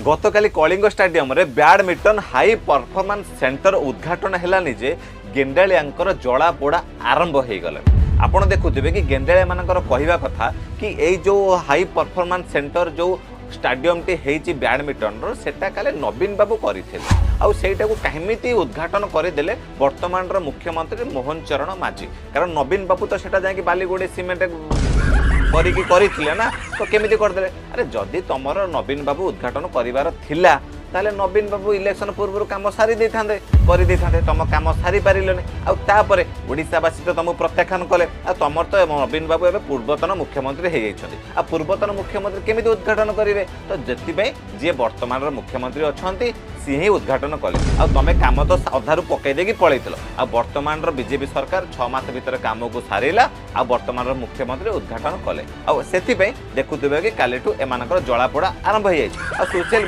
गतकाली Kalinga stadium रे badminton high performance centre उद्घाटन हेलानी जे गेंडालियांकर जला पोड़ा आरंभ हो गले। आपण देखुथिबे कि गेंडालिया मानकर कहवा कथा कि ए जो हाई परफॉर्मेंस सेंटर जो स्टाडियम टी हेची बैडमिंटन रो सेटा काले नवीन बाबू करथिले आउ सेटा को केमिति उद्घाटन करदेले वर्तमान रो मुख्यमंत्री मोहन चरण माझी। कारण नवीन बाबू तो सेटा जाके बालीगुड़ी सीमेंट करिथिले ना, तो केमिति करदेले। अरे जदि तमरो नवीन बाबू उद्घाटन करिवार थिला ताले नवीन बाबू इलेक्शन पूर्व काम सारी देथांदे करि देथांदे, तम काम सारी पारिलने आ तापरे ओडिशावासी तो तुम प्रत्याख्यान कले आ तमर तो नवीन बाबू एबे पूर्वतन मुख्यमंत्री हे जाइछथि आ पूर्वतन मुख्यमंत्री केमिति उद्घाटन करिवे। तो जेतिबे जे वर्तमान रो मुख्यमंत्री अछंती सी ही उद्घाटन कले आ तमे काम तो अधारु पकई देकी पळैथिलो आ वर्तमान रो बीजेपी सरकार 6 मास भीतर काम को सारिला आ वर्तमान रो मुख्यमंत्री उद्घाटन कले आ सेति पे देखुथिबे कि कालेठु एमानकर जळापोड़ा आरंभ हो जाइछ आ सोशल